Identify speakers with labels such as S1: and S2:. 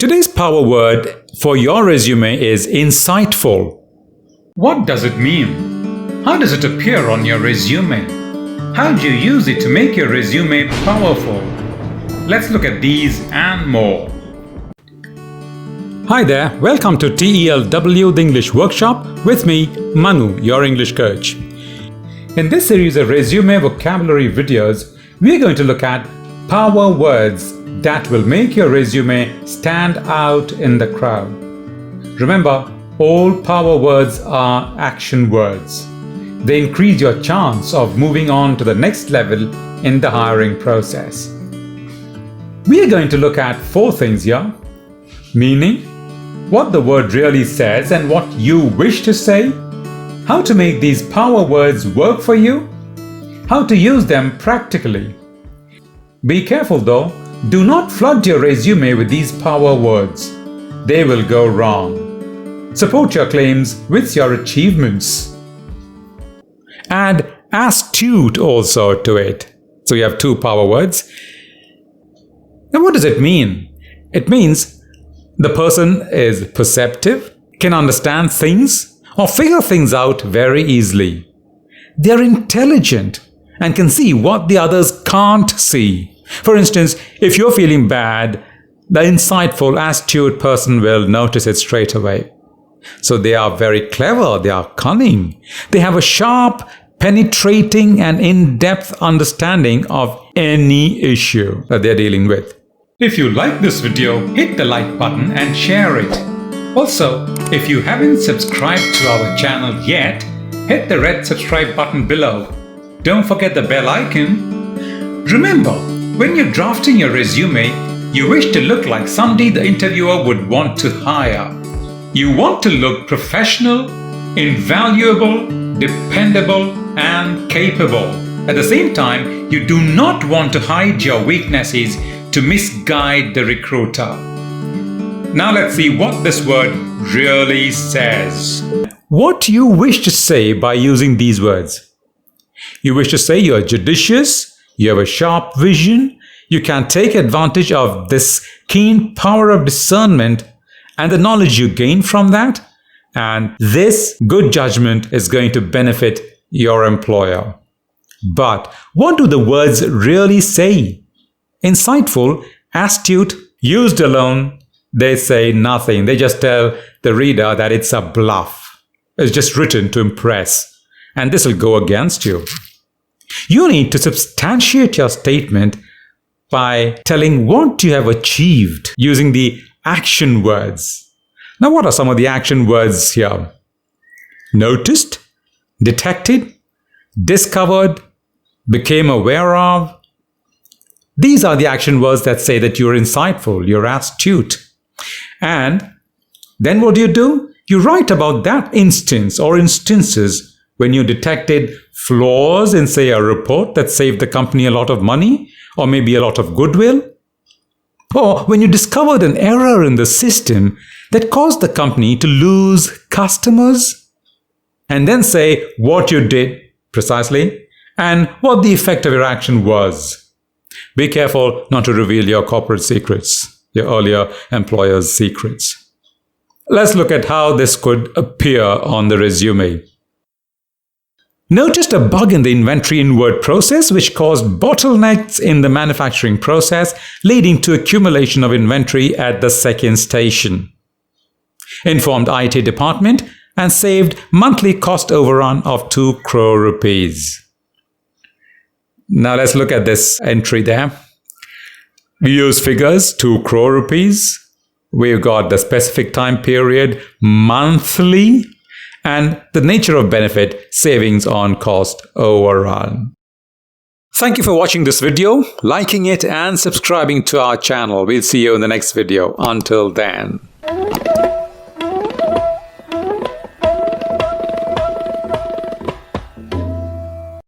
S1: Today's power word for your resume is insightful.
S2: What does it mean? How does it appear on your resume? How do you use it to make your resume powerful? Let's look at these and more.
S1: Hi there, welcome to TELW, the English Workshop, with me, Manu, your English coach. In this series of resume vocabulary videos, we are going to look at power words that will make your resume stand out in the crowd. Remember, all power words are action words. They increase your chance of moving on to the next level in the hiring process. We are going to look at 4 things here: meaning, what the word really says and what you wish to say, how to make these power words work for you, how to use them practically. Be careful though, do not flood your resume with these power words. They will go wrong. Support your claims with your achievements. Add ASTUTE also to it. So you have 2 power words. Now what does it mean? It means the person is perceptive, can understand things or figure things out very easily. They are intelligent and can see what the others can't see. For instance, if you're feeling bad, the insightful, astute person will notice it straight away. So they are very clever, they are cunning. They have a sharp, penetrating and in-depth understanding of any issue that they're dealing with.
S2: If you like this video, hit the like button and share it. Also, if you haven't subscribed to our channel yet, hit the red subscribe button below. Don't forget the bell icon. Remember, when you're drafting your resume, you wish to look like somebody the interviewer would want to hire. You want to look professional, invaluable, dependable, and capable. At the same time, you do not want to hide your weaknesses to misguide the recruiter. Now let's see what this word really says.
S1: What you wish to say by using these words? You wish to say you are judicious, you have a sharp vision, you can take advantage of this keen power of discernment and the knowledge you gain from that, and this good judgment is going to benefit your employer. But what do the words really say? Insightful, astute, used alone, they say nothing. They just tell the reader that it's a bluff. It's just written to impress, and this will go against you. You need to substantiate your statement by telling what you have achieved using the action words. Now, what are some of the action words here? Noticed, detected, discovered, became aware of. These are the action words that say that you're insightful, you're astute. And then what do? You write about that instance or instances when you detected flaws in, say, a report that saved the company a lot of money or maybe a lot of goodwill. Or when you discovered an error in the system that caused the company to lose customers. And then say what you did precisely and what the effect of your action was. Be careful not to reveal your corporate secrets, your earlier employer's secrets. Let's look at how this could appear on the resume. Noticed a bug in the inventory inward process which caused bottlenecks in the manufacturing process, leading to accumulation of inventory at the second station. Informed IT department and saved monthly cost overrun of 2 crore rupees. Now let's look at this entry there. We use figures, 2 crore rupees. We've got the specific time period, monthly, and the nature of benefit, savings on cost overrun. Thank you for watching this video, liking it and subscribing to our channel. We'll see you in the next video. Until then.